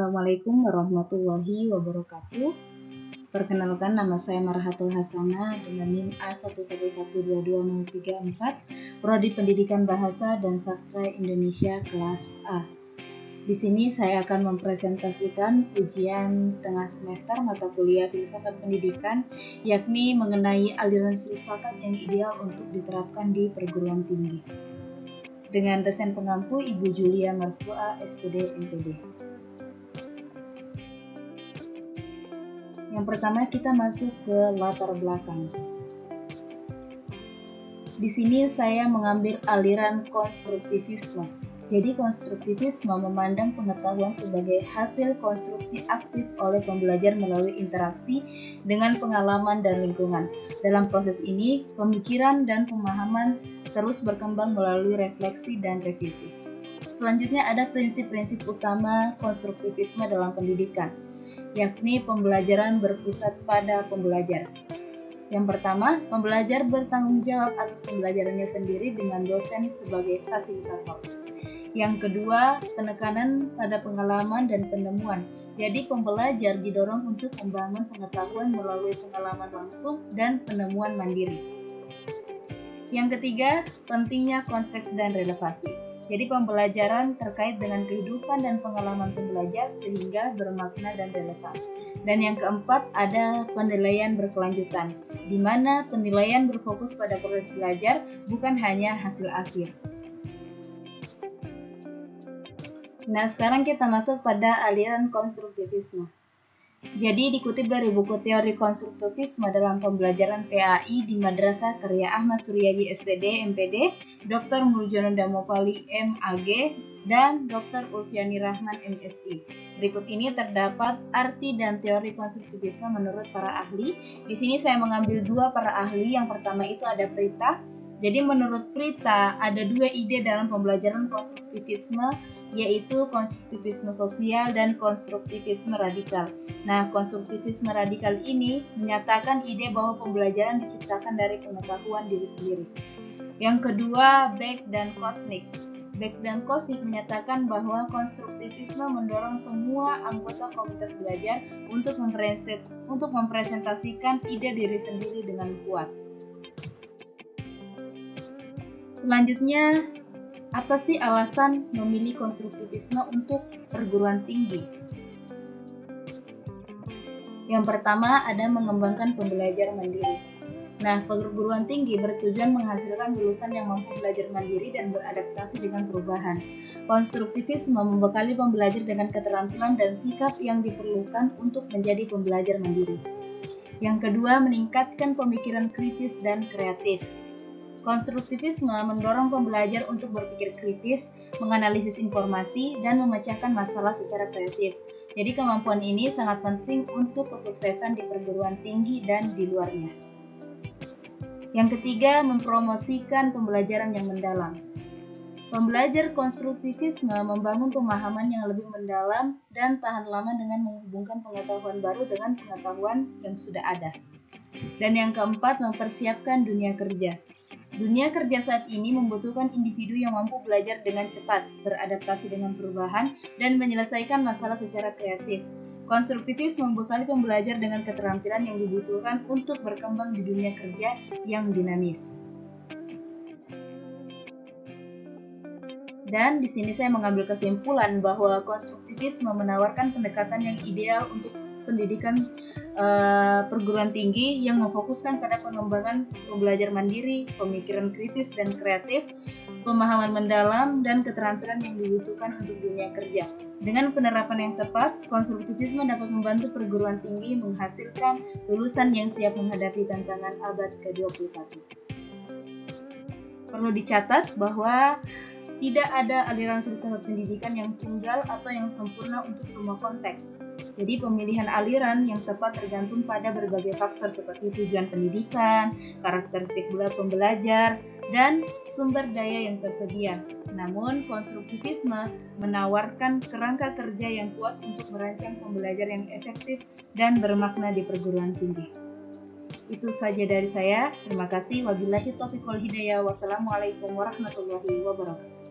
Assalamualaikum warahmatullahi wabarakatuh. Perkenalkan, nama saya Marhatul Hasanah dengan NIM A1112234, Prodi Pendidikan Bahasa dan Sastra Indonesia kelas A. Di sini saya akan mempresentasikan ujian tengah semester mata kuliah Filsafat Pendidikan, yakni mengenai aliran filsafat yang ideal untuk diterapkan di perguruan tinggi. Dengan dosen pengampu Ibu Julia Marfua, SPD, MPD. Yang pertama, kita masuk ke latar belakang. Di sini saya mengambil aliran konstruktivisme. Jadi konstruktivisme memandang pengetahuan sebagai hasil konstruksi aktif oleh pembelajar melalui interaksi dengan pengalaman dan lingkungan. Dalam proses ini, pemikiran dan pemahaman terus berkembang melalui refleksi dan revisi. Selanjutnya ada prinsip-prinsip utama konstruktivisme dalam pendidikan, yakni pembelajaran berpusat pada pembelajar. Yang pertama, pembelajar bertanggung jawab atas pembelajarannya sendiri dengan dosen sebagai fasilitator. Yang kedua, penekanan pada pengalaman dan penemuan. Jadi pembelajar didorong untuk membangun pengetahuan melalui pengalaman langsung dan penemuan mandiri. Yang ketiga, pentingnya konteks dan relevasi. Jadi pembelajaran terkait dengan kehidupan dan pengalaman pembelajar sehingga bermakna dan relevan. Dan yang keempat, ada penilaian berkelanjutan, di mana penilaian berfokus pada proses belajar, bukan hanya hasil akhir. Nah, sekarang kita masuk pada aliran konstruktivisme. Jadi dikutip dari buku Teori Konstruktivisme dalam Pembelajaran PAI di Madrasah Karya Ahmad Suryadi SPD, MPD, Dr. Muljono Damopali, MAG, dan Dr. Ulfiani Rahman, MSI. Berikut ini terdapat arti dan teori konstruktivisme menurut para ahli. Di sini saya mengambil dua para ahli. Yang pertama itu ada Prita. Jadi menurut Prita ada dua ide dalam pembelajaran konstruktivisme, yaitu konstruktivisme sosial dan konstruktivisme radikal. Nah, konstruktivisme radikal ini menyatakan ide bahwa pembelajaran diciptakan dari pengetahuan diri sendiri. Yang kedua, Beck dan Kosnick. Beck dan Kosnick menyatakan bahwa konstruktivisme mendorong semua anggota komunitas belajar untuk mempresentasikan ide diri sendiri dengan kuat. Selanjutnya, apa sih alasan memilih konstruktivisme untuk perguruan tinggi? Yang pertama, ada mengembangkan pembelajar mandiri. Nah, perguruan tinggi bertujuan menghasilkan lulusan yang mampu belajar mandiri dan beradaptasi dengan perubahan. Konstruktivisme membekali pembelajar dengan keterampilan dan sikap yang diperlukan untuk menjadi pembelajar mandiri. Yang kedua, meningkatkan pemikiran kritis dan kreatif. Konstruktivisme mendorong pembelajar untuk berpikir kritis, menganalisis informasi, dan memecahkan masalah secara kreatif. Jadi kemampuan ini sangat penting untuk kesuksesan di perguruan tinggi dan di luarnya. Yang ketiga, mempromosikan pembelajaran yang mendalam. Pembelajar konstruktivisme membangun pemahaman yang lebih mendalam dan tahan lama dengan menghubungkan pengetahuan baru dengan pengetahuan yang sudah ada. Dan yang keempat, mempersiapkan dunia kerja. Dunia kerja saat ini membutuhkan individu yang mampu belajar dengan cepat, beradaptasi dengan perubahan, dan menyelesaikan masalah secara kreatif. Konstruktivisme membekali pembelajar dengan keterampilan yang dibutuhkan untuk berkembang di dunia kerja yang dinamis. Dan di sini saya mengambil kesimpulan bahwa konstruktivisme menawarkan pendekatan yang ideal untuk pendidikan perguruan tinggi yang memfokuskan pada pengembangan pembelajar mandiri, pemikiran kritis dan kreatif, pemahaman mendalam, dan keterampilan yang dibutuhkan untuk dunia kerja. Dengan penerapan yang tepat, konstruktivisme dapat membantu perguruan tinggi menghasilkan lulusan yang siap menghadapi tantangan abad ke-21. Perlu dicatat bahwa tidak ada aliran filsafat pendidikan yang tunggal atau yang sempurna untuk semua konteks. Jadi pemilihan aliran yang tepat tergantung pada berbagai faktor seperti tujuan pendidikan, karakteristik pembelajar, dan sumber daya yang tersedia. Namun, konstruktivisme menawarkan kerangka kerja yang kuat untuk merancang pembelajaran yang efektif dan bermakna di perguruan tinggi. Itu saja dari saya. Terima kasih. Wabillahi taufiq wal hidayah. Wassalamualaikum warahmatullahi wabarakatuh.